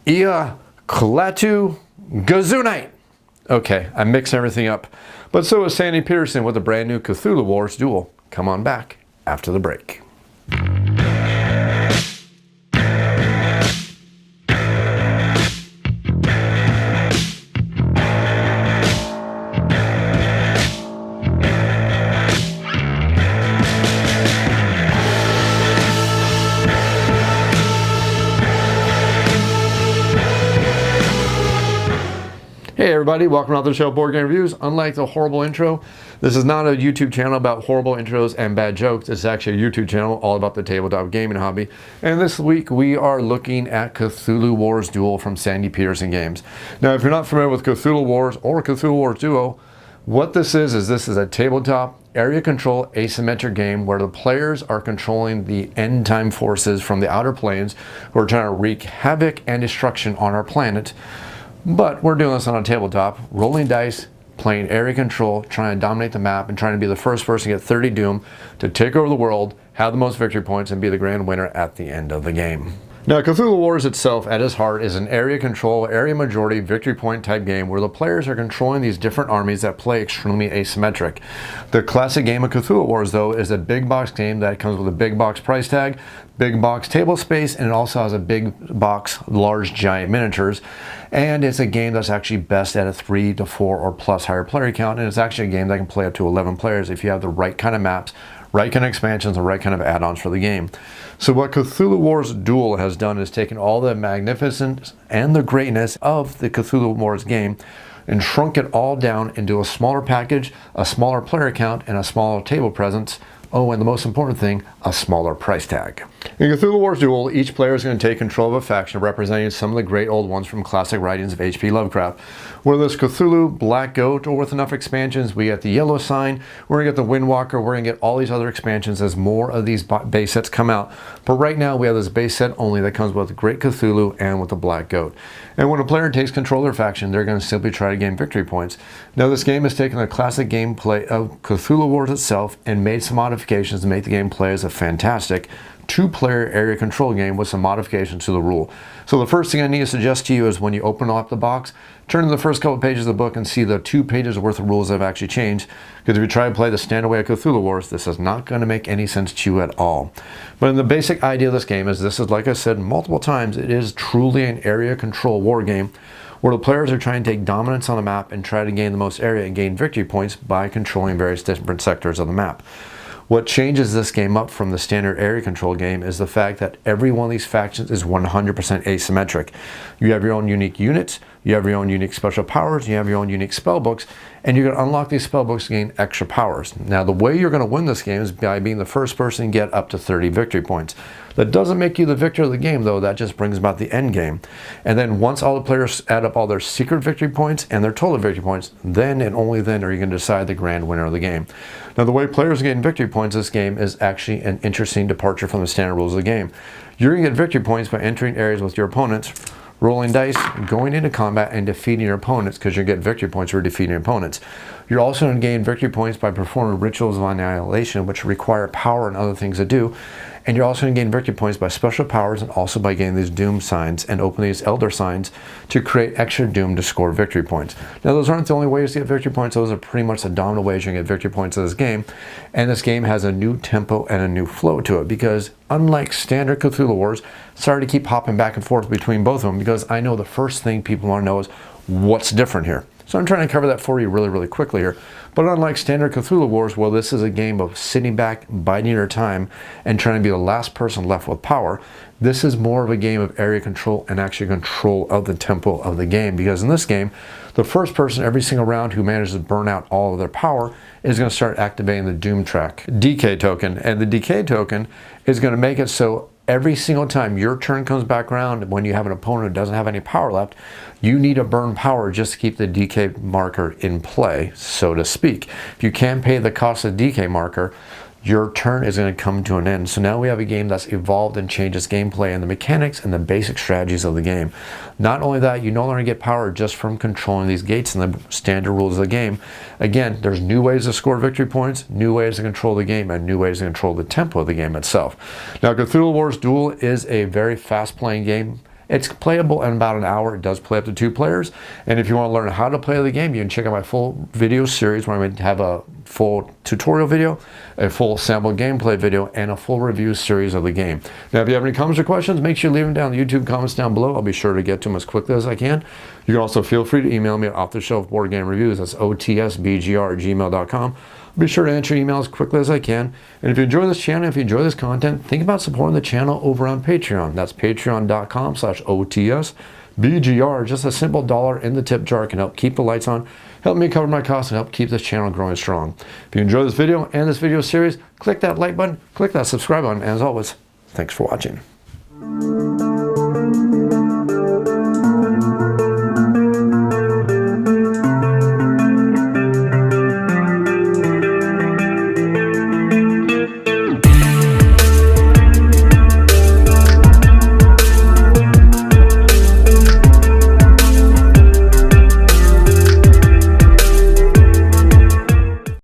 di-ʻkā gazunite. Okay, I'm mixing everything up. But so is Sandy Peterson with a brand new Cthulhu Wars Duel. Come on back after the break. Hey everybody, welcome to the show, Board Game Reviews. Unlike the horrible intro, this is not a YouTube channel about horrible intros and bad jokes. It's actually a YouTube channel all about the tabletop gaming hobby. And this week we are looking at Cthulhu Wars Duel from Sandy Peterson Games. Now, if you're not familiar with Cthulhu Wars or Cthulhu Wars Duel, what this is a tabletop area control asymmetric game where the players are controlling the end time forces from the outer planes who are trying to wreak havoc and destruction on our planet. But we're doing this on a tabletop, rolling dice, playing area control, trying to dominate the map, and trying to be the first person to get 30 doom to take over the world, have the most victory points, and be the grand winner at the end of the game. Now, Cthulhu Wars itself, at its heart, is an area control, area majority, victory point type game where the players are controlling these different armies that play extremely asymmetric. The classic game of Cthulhu Wars, though, is a big box game that comes with a big box price tag, big box table space, and it also has a big box, large, giant miniatures. And it's a game that's actually best at a 3 to 4 or plus higher player count, and it's actually a game that can play up to 11 players if you have the right kind of maps, right kind of expansions, and right kind of add-ons for the game. So what Cthulhu Wars Duel has done is taken all the magnificence and the greatness of the Cthulhu Wars game and shrunk it all down into a smaller package, a smaller player count, and a smaller table presence. Oh, and the most important thing, a smaller price tag. In Cthulhu Wars Duel, each player is going to take control of a faction representing some of the great old ones from classic writings of H.P. Lovecraft. Whether it's Cthulhu, Black Goat, or with enough expansions, we get the Yellow Sign, we're going to get the Windwalker, we're going to get all these other expansions as more of these base sets come out. But right now, we have this base set only that comes with the Great Cthulhu and with the Black Goat. And when a player takes control of their faction, they're going to simply try to gain victory points. Now, this game has taken the classic gameplay of Cthulhu Wars itself and made some modifications to make the gameplay as a fantastic two-player area control game with some modifications to the rule. So the first thing I need to suggest to you is when you open up the box, turn to the first couple pages of the book and see the 2 pages worth of rules that have actually changed. Because if you try to play the standard way of Cthulhu Wars, this is not going to make any sense to you at all. But in the basic idea of this game is this is, like I said multiple times, it is truly an area control war game where the players are trying to take dominance on the map and try to gain the most area and gain victory points by controlling various different sectors of the map. What changes this game up from the standard area control game is the fact that every one of these factions is 100% asymmetric. You have your own unique units, you have your own unique special powers, you have your own unique spell books, and you're going to unlock these spell books to gain extra powers. Now, the way you're going to win this game is by being the first person to get up to 30 victory points. That doesn't make you the victor of the game, though. That just brings about the end game. And then once all the players add up all their secret victory points and their total victory points, then and only then are you going to decide the grand winner of the game. Now, the way players gain victory points in this game is actually an interesting departure from the standard rules of the game. You're going to get victory points by entering areas with your opponents, rolling dice, going into combat, and defeating your opponents, because you get victory points for defeating your opponents. You're also going to gain victory points by performing rituals of annihilation, which require power and other things to do. And you're also going to gain victory points by special powers and also by getting these doom signs and opening these elder signs to create extra doom to score victory points. Now, those aren't the only ways to get victory points. Those are pretty much the dominant ways you can get victory points in this game. And this game has a new tempo and a new flow to it because unlike standard Cthulhu Wars, sorry to keep hopping back and forth between both of them because I know the first thing people want to know is what's different here. So I'm trying to cover that for you really quickly here. But unlike standard Cthulhu Wars, well, this is a game of sitting back, biding your time, and trying to be the last person left with power. This is more of a game of area control and actually control of the tempo of the game. Because in this game, the first person every single round who manages to burn out all of their power is going to start activating the Doom track decay token. And the decay token is going to make it so every single time your turn comes back around, when you have an opponent who doesn't have any power left, you need to burn power just to keep the decay marker in play, so to speak. If you can't pay the cost of the decay marker, your turn is going to come to an end. So now we have a game that's evolved and changed its gameplay and the mechanics and the basic strategies of the game. Not only that, you no longer get power just from controlling these gates and the standard rules of the game. Again, there's new ways to score victory points, new ways to control the game, and new ways to control the tempo of the game itself. Now, Cthulhu Wars Duel is a very fast-playing game. It's playable in about an hour. It does play up to 2 players. And if you want to learn how to play the game, you can check out my full video series where I'm going to have a full tutorial video, a full sample gameplay video, and a full review series of the game. Now, if you have any comments or questions, make sure you leave them down in the YouTube comments down below. I'll be sure to get to them as quickly as I can. You can also feel free to email me at off-the-shelf-board-game-reviews. That's otsbgr@gmail.com. Be sure to answer emails as quickly as I can. And if you enjoy this channel, if you enjoy this content, think about supporting the channel over on Patreon. That's patreon.com/OTSBGR. Just a simple dollar in the tip jar can help keep the lights on, help me cover my costs, and help keep this channel growing strong. If you enjoy this video and this video series, click that like button, click that subscribe button, and as always, thanks for watching.